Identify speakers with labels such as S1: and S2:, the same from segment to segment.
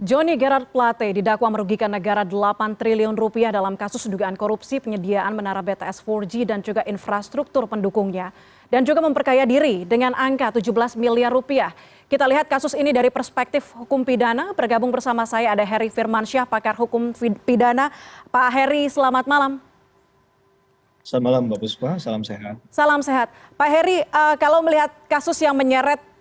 S1: Johnny Gerard Plate didakwa merugikan negara 8 triliun rupiah dalam kasus dugaan korupsi penyediaan menara BTS 4G dan juga infrastruktur pendukungnya. Dan juga memperkaya diri dengan angka 17 miliar rupiah. Kita lihat kasus ini dari perspektif hukum pidana. Bergabung bersama saya ada Heri Firmansyah, pakar hukum pidana. Pak Heri, selamat malam.
S2: Selamat malam Mbak Puspa, salam sehat.
S1: Salam sehat. Pak Heri, kalau melihat kasus yang menyeret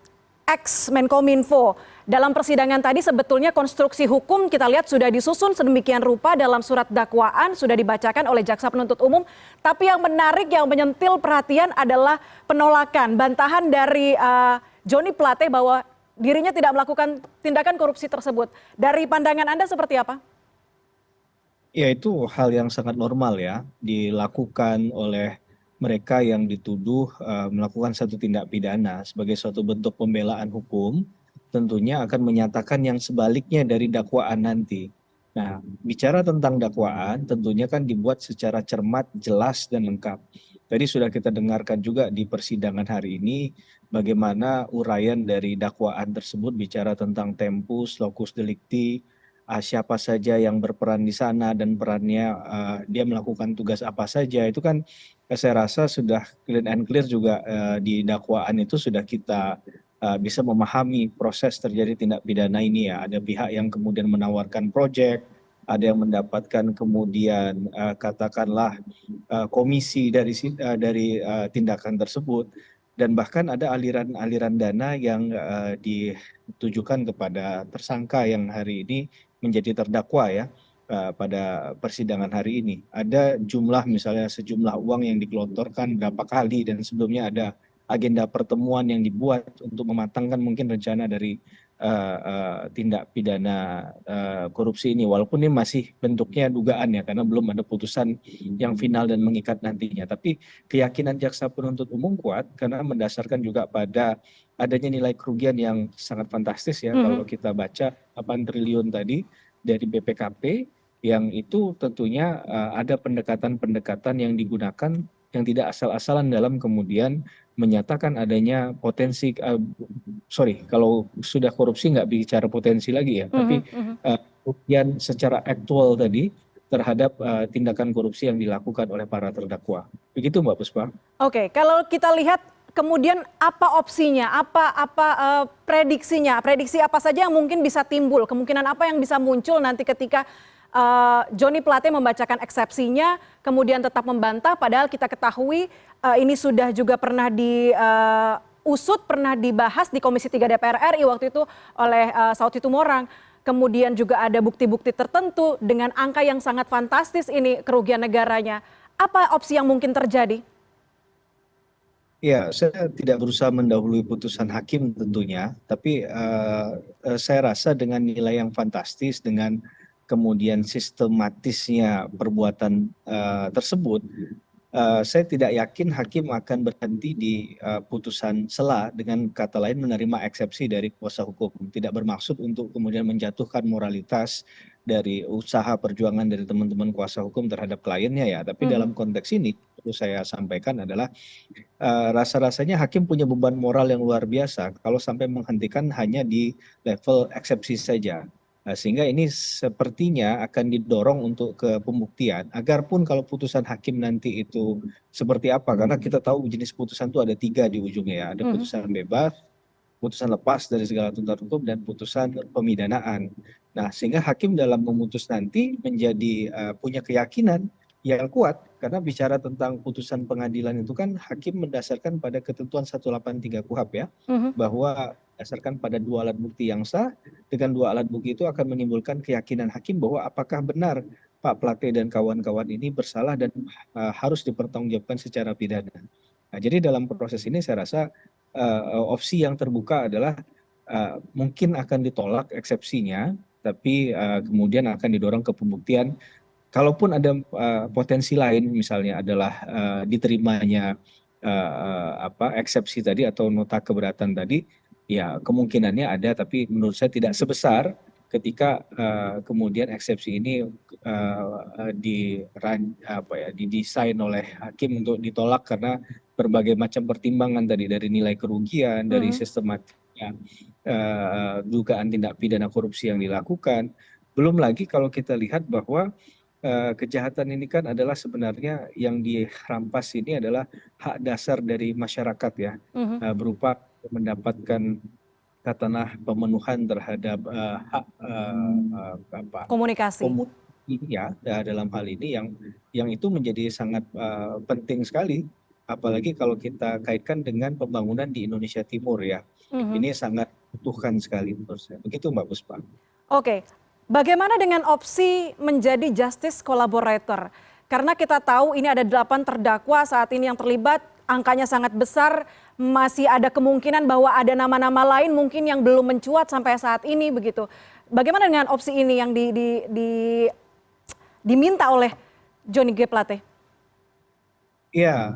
S1: ex-Menkominfo, dalam persidangan tadi sebetulnya konstruksi hukum kita lihat sudah disusun sedemikian rupa dalam surat dakwaan, sudah dibacakan oleh jaksa penuntut umum. Tapi yang menarik, yang menyentil perhatian adalah penolakan, bantahan dari Johnny Plate bahwa dirinya tidak melakukan tindakan korupsi tersebut. Dari pandangan Anda seperti apa?
S2: Ya, itu hal yang sangat normal ya, dilakukan oleh mereka yang dituduh melakukan satu tindak pidana sebagai suatu bentuk pembelaan hukum, tentunya akan menyatakan yang sebaliknya dari dakwaan nanti. Nah, bicara tentang dakwaan, tentunya kan dibuat secara cermat, jelas, dan lengkap. Tadi sudah kita dengarkan juga di persidangan hari ini, bagaimana uraian dari dakwaan tersebut bicara tentang tempus, locus delicti, siapa saja yang berperan di sana dan perannya dia melakukan tugas apa saja. Itu kan saya rasa sudah clean and clear juga di dakwaan itu sudah kita bisa memahami proses terjadi tindak pidana ini ya. Ada pihak yang kemudian menawarkan proyek, ada yang mendapatkan kemudian katakanlah komisi dari tindakan tersebut, dan bahkan ada aliran-aliran dana yang ditujukan kepada tersangka yang hari ini menjadi terdakwa ya. Pada persidangan hari ini ada jumlah, misalnya sejumlah uang yang digelontorkan berapa kali, dan sebelumnya ada agenda pertemuan yang dibuat untuk mematangkan mungkin rencana dari tindak pidana korupsi ini, walaupun ini masih bentuknya dugaan ya, karena belum ada putusan yang final dan mengikat nantinya. Tapi keyakinan jaksa penuntut umum kuat karena mendasarkan juga pada adanya nilai kerugian yang sangat fantastis ya. Kalau kita baca 8 triliun tadi dari BPKP, yang itu tentunya ada pendekatan-pendekatan yang digunakan yang tidak asal-asalan dalam kemudian menyatakan adanya potensi, kalau sudah korupsi nggak bicara potensi lagi ya, tapi kerugian secara aktual tadi terhadap tindakan korupsi yang dilakukan oleh para terdakwa. Begitu Mbak Puspa.
S1: Oke, kalau kita lihat kemudian apa opsinya, prediksinya, prediksi apa saja yang mungkin bisa timbul, kemungkinan apa yang bisa muncul nanti ketika Johnny Plate membacakan eksepsinya, kemudian tetap membantah, padahal kita ketahui ini sudah juga pernah diusut, pernah dibahas di Komisi 3 DPR RI waktu itu oleh Saud Situmorang. Kemudian juga ada bukti-bukti tertentu dengan angka yang sangat fantastis ini kerugian negaranya. Apa opsi yang mungkin terjadi?
S2: Ya, saya tidak berusaha mendahului putusan hakim tentunya, tapi saya rasa dengan nilai yang fantastis, dengan kemudian sistematisnya perbuatan tersebut, saya tidak yakin hakim akan berhenti di putusan sela, dengan kata lain menerima eksepsi dari kuasa hukum. Tidak bermaksud untuk kemudian menjatuhkan moralitas dari usaha perjuangan dari teman-teman kuasa hukum terhadap kliennya ya. Tapi dalam konteks ini perlu saya sampaikan adalah rasa-rasanya hakim punya beban moral yang luar biasa kalau sampai menghentikan hanya di level eksepsi saja. Sehingga ini sepertinya akan didorong untuk ke pembuktian, agar pun kalau putusan hakim nanti itu seperti apa, karena kita tahu jenis putusan itu ada 3 di ujungnya ya, ada putusan bebas, putusan lepas dari segala tuntutan hukum, dan putusan pemidanaan. Nah, sehingga hakim dalam memutus nanti menjadi punya keyakinan yang kuat, karena bicara tentang putusan pengadilan itu kan hakim mendasarkan pada ketentuan 183 KUHP ya, bahwa berdasarkan pada 2 alat bukti yang sah, dengan 2 alat bukti itu akan menimbulkan keyakinan hakim bahwa apakah benar Pak Plate dan kawan-kawan ini bersalah dan harus dipertanggungjawabkan secara pidana. Nah, jadi dalam proses ini saya rasa opsi yang terbuka adalah mungkin akan ditolak eksepsinya, tapi kemudian akan didorong ke pembuktian. Kalaupun ada potensi lain, misalnya adalah diterimanya eksepsi tadi atau nota keberatan tadi, ya kemungkinannya ada, tapi menurut saya tidak sebesar ketika kemudian eksepsi ini didesain oleh hakim untuk ditolak karena berbagai macam pertimbangan tadi, dari nilai kerugian, dari sistematika dugaan tindak pidana korupsi yang dilakukan. Belum lagi kalau kita lihat bahwa kejahatan ini kan adalah sebenarnya yang dirampas ini adalah hak dasar dari masyarakat ya,
S1: Mhm.
S2: berupa mendapatkan katakanlah pemenuhan terhadap hak apa
S1: Komunikasi.
S2: komunikasi ya, dalam hal ini yang itu menjadi sangat penting sekali, apalagi kalau kita kaitkan dengan pembangunan di Indonesia Timur ya.
S1: Mhm.
S2: Ini sangat dibutuhkan sekali menurut saya. Begitu Mbak Puspa.
S1: Oke, bagaimana dengan opsi menjadi justice collaborator? Karena kita tahu ini ada 8 terdakwa saat ini yang terlibat, angkanya sangat besar, masih ada kemungkinan bahwa ada nama-nama lain mungkin yang belum mencuat sampai saat ini begitu. Bagaimana dengan opsi ini yang diminta oleh Johnny G. Plate?
S2: Ya,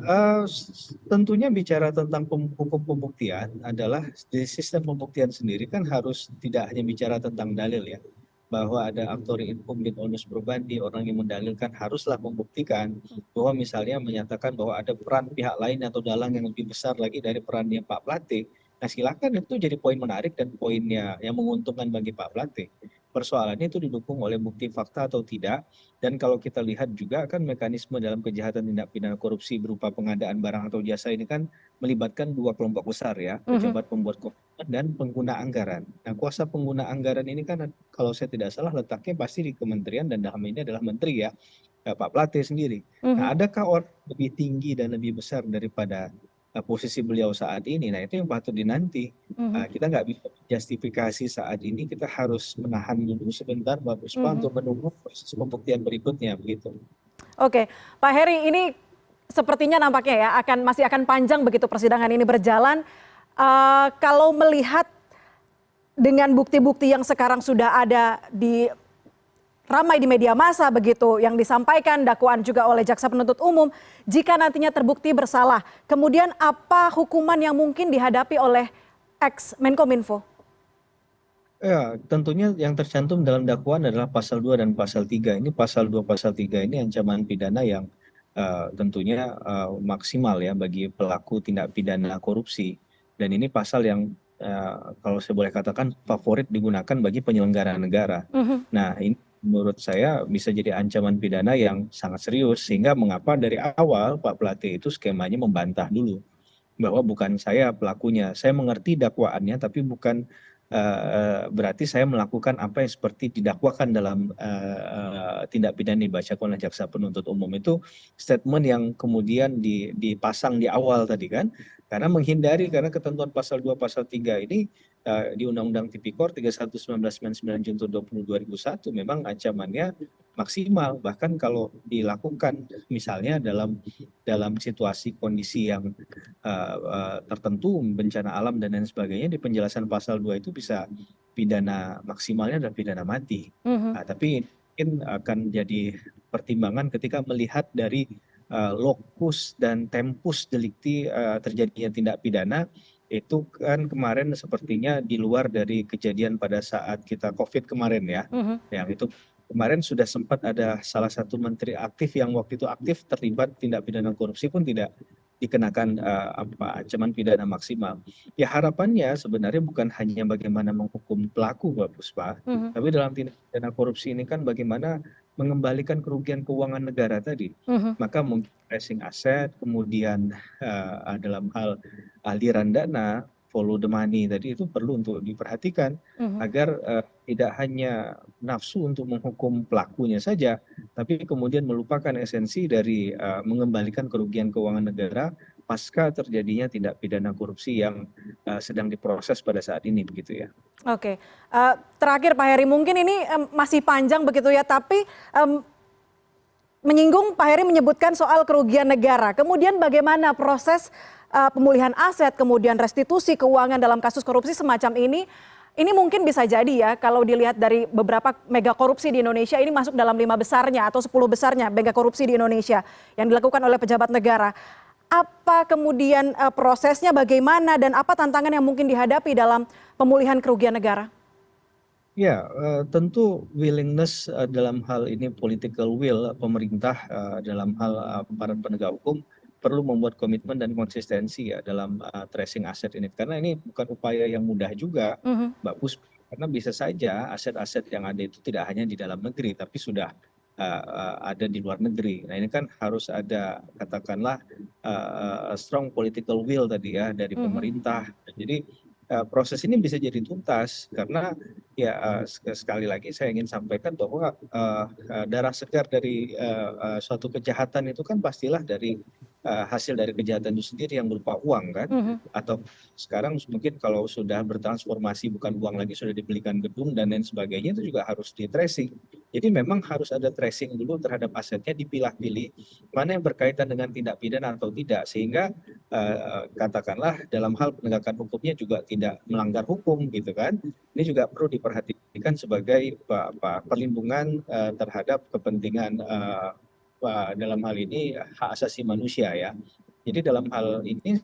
S2: tentunya bicara tentang hukum pembuktian adalah di sistem pembuktian sendiri kan harus tidak hanya bicara tentang dalil ya, bahwa ada aktor incumbent onus probandi, orang yang mendalilkan haruslah membuktikan bahwa misalnya menyatakan bahwa ada peran pihak lain atau dalang yang lebih besar lagi dari perannya Pak Plate. Nah, silakan itu jadi poin menarik dan poinnya yang menguntungkan bagi Pak Plate. Persoalannya itu didukung oleh bukti fakta atau tidak. Dan kalau kita lihat juga kan mekanisme dalam kejahatan tindak pidana korupsi berupa pengadaan barang atau jasa ini kan melibatkan dua kelompok besar ya,
S1: Mhm.
S2: pejabat pembuat komitmen dan pengguna anggaran. Nah, kuasa pengguna anggaran ini kan kalau saya tidak salah letaknya pasti di kementerian dan dalam ini adalah menteri ya, Pak Plate sendiri.
S1: Mhm.
S2: Nah, adakah orang lebih tinggi dan lebih besar daripada posisi beliau saat ini? Nah, itu yang patut dinanti.
S1: Mhm.
S2: Kita nggak bisa justifikasi saat ini, kita harus menahan dulu sebentar Mbak Puspa
S1: Mhm.
S2: untuk menunggu proses pembuktian berikutnya begitu.
S1: Oke, Pak Heri, ini sepertinya nampaknya ya masih akan panjang begitu persidangan ini berjalan. Kalau melihat dengan bukti-bukti yang sekarang sudah ada ramai di media massa begitu, yang disampaikan dakwaan juga oleh jaksa penuntut umum, jika nantinya terbukti bersalah, kemudian apa hukuman yang mungkin dihadapi oleh ex Menkominfo?
S2: Ya, tentunya yang tercantum dalam dakwaan adalah pasal 2 dan pasal 3. Ini pasal 2, pasal 3 ini ancaman pidana yang tentunya maksimal ya bagi pelaku tindak pidana korupsi. Dan ini pasal yang kalau saya boleh katakan favorit digunakan bagi penyelenggara negara.
S1: Mhm.
S2: Nah, ini menurut saya bisa jadi ancaman pidana yang sangat serius. Sehingga mengapa dari awal Pak Plate itu skemanya membantah dulu bahwa bukan saya pelakunya. Saya mengerti dakwaannya, tapi bukan berarti saya melakukan apa yang seperti didakwakan dalam tindak pidana dibacakan oleh jaksa penuntut umum. Itu statement yang kemudian dipasang di awal tadi kan, karena menghindari karena ketentuan pasal 2 pasal 3 ini di Undang-Undang Tipikor 31/1999 Junto 20 2001 memang ancamannya maksimal, bahkan kalau dilakukan misalnya dalam situasi kondisi yang tertentu bencana alam dan lain sebagainya, di penjelasan pasal 2 itu bisa pidana maksimalnya dan pidana mati.
S1: Mhm.
S2: Tapi mungkin akan jadi pertimbangan ketika melihat dari lokus dan tempus delikti terjadinya tindak pidana itu kan kemarin sepertinya di luar dari kejadian pada saat kita COVID kemarin ya.
S1: Mhm.
S2: Yang itu kemarin sudah sempat ada salah satu menteri aktif yang waktu itu aktif terlibat tindak pidana korupsi pun tidak dikenakan ancaman pidana maksimal. Ya harapannya sebenarnya bukan hanya bagaimana menghukum pelaku Mbak Puspa,
S1: Mhm.
S2: tapi dalam tindak pidana korupsi ini kan bagaimana mengembalikan kerugian keuangan negara tadi.
S1: Mhm.
S2: Maka mungkin tracing aset, kemudian dalam hal aliran dana, follow the money tadi itu perlu untuk diperhatikan
S1: Mhm.
S2: agar tidak hanya nafsu untuk menghukum pelakunya saja, tapi kemudian melupakan esensi dari mengembalikan kerugian keuangan negara pasca terjadinya tindak pidana korupsi yang sedang diproses pada saat ini begitu ya.
S1: Oke, terakhir Pak Heri, mungkin ini masih panjang begitu ya, tapi menyinggung Pak Heri menyebutkan soal kerugian negara. Kemudian bagaimana proses pemulihan aset, kemudian restitusi keuangan dalam kasus korupsi semacam ini? Ini mungkin bisa jadi ya kalau dilihat dari beberapa mega korupsi di Indonesia ini masuk dalam 5 besarnya atau 10 besarnya mega korupsi di Indonesia yang dilakukan oleh pejabat negara. Apa kemudian prosesnya bagaimana dan apa tantangan yang mungkin dihadapi dalam pemulihan kerugian negara?
S2: Ya, tentu willingness dalam hal ini political will pemerintah dalam hal aparat penegak hukum perlu membuat komitmen dan konsistensi ya dalam tracing aset ini. Karena ini bukan upaya yang mudah juga,
S1: Mhm.
S2: Mbak Puspa. Karena bisa saja aset-aset yang ada itu tidak hanya di dalam negeri, tapi sudah ada di luar negeri. Nah ini kan harus ada katakanlah strong political will tadi ya dari
S1: Mhm.
S2: pemerintah. Jadi proses ini bisa jadi tuntas karena ya sekali lagi saya ingin sampaikan bahwa darah segar dari suatu kejahatan itu kan pastilah dari hasil dari kejahatan itu sendiri yang berupa uang kan,
S1: Mhm.
S2: atau sekarang mungkin kalau sudah bertransformasi bukan uang lagi sudah dibelikan gedung dan lain sebagainya itu juga harus di tracing. Jadi memang harus ada tracing dulu terhadap asetnya, dipilah-pilih mana yang berkaitan dengan tindak pidana atau tidak, sehingga katakanlah dalam hal penegakan hukumnya juga tidak melanggar hukum gitu kan. Ini juga perlu diperhatikan sebagai perlindungan terhadap kepentingan dalam hal ini hak asasi manusia ya. Jadi dalam hal ini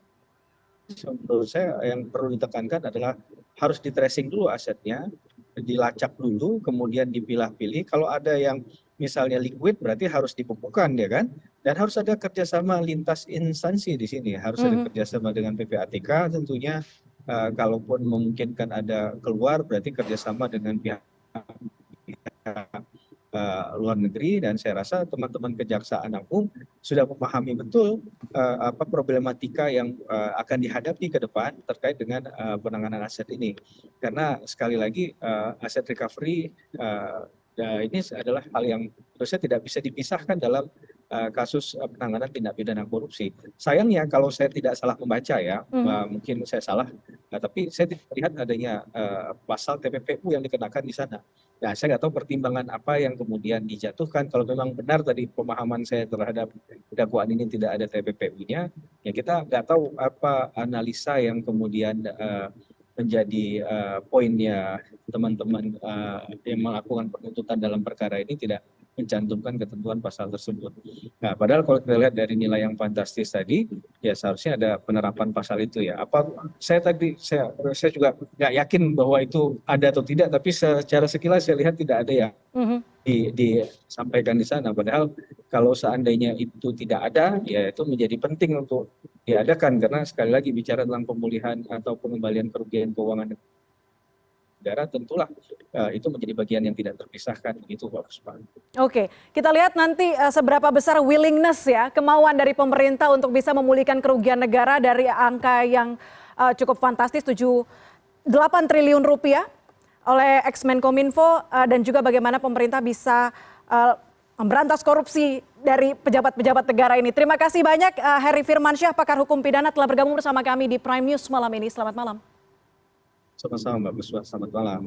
S2: menurut saya yang perlu ditekankan adalah harus di tracing dulu asetnya, dilacak dulu, kemudian dipilah-pilih. Kalau ada yang misalnya liquid berarti harus dibekukan ya kan, dan harus ada kerjasama lintas instansi di sini, harus ada
S1: Mhm.
S2: kerjasama dengan PPATK tentunya. Kalaupun memungkinkan ada keluar berarti kerjasama dengan pihak luar negeri, dan saya rasa teman-teman Kejaksaan Agung sudah memahami betul apa problematika yang akan dihadapi ke depan terkait dengan penanganan aset ini. Karena sekali lagi aset recovery ini adalah hal yang menurut saya tidak bisa dipisahkan dalam kasus penanganan tindak pidana korupsi. Sayangnya kalau saya tidak salah membaca ya,
S1: Mhm.
S2: mungkin saya salah, tapi saya tidak lihat adanya pasal TPPU yang dikenakan di sana. Nah, saya nggak tahu pertimbangan apa yang kemudian dijatuhkan. Kalau memang benar tadi pemahaman saya terhadap dakwaan ini tidak ada TPPU-nya, ya kita nggak tahu apa analisa yang kemudian menjadi poinnya teman-teman yang melakukan penuntutan dalam perkara ini tidak mencantumkan ketentuan pasal tersebut. Nah, padahal kalau kita lihat dari nilai yang fantastis tadi, ya seharusnya ada penerapan pasal itu ya. Apa saya juga nggak yakin bahwa itu ada atau tidak, tapi secara sekilas saya lihat tidak ada ya
S1: Mhm.
S2: disampaikan di sana. Padahal kalau seandainya itu tidak ada, ya itu menjadi penting untuk diadakan karena sekali lagi bicara tentang pemulihan atau pengembalian kerugian keuangan negara, tentulah itu menjadi bagian yang tidak terpisahkan begitu Pak Puspa.
S1: Oke, kita lihat nanti seberapa besar willingness ya, kemauan dari pemerintah untuk bisa memulihkan kerugian negara dari angka yang cukup fantastis 8 triliun rupiah oleh ex-Menkominfo, dan juga bagaimana pemerintah bisa memberantas korupsi dari pejabat-pejabat negara ini. Terima kasih banyak Heri Firmansyah, pakar hukum pidana, telah bergabung bersama kami di Prime News malam ini. Selamat malam.
S2: Sama-sama Mbak Puspa, selamat malam.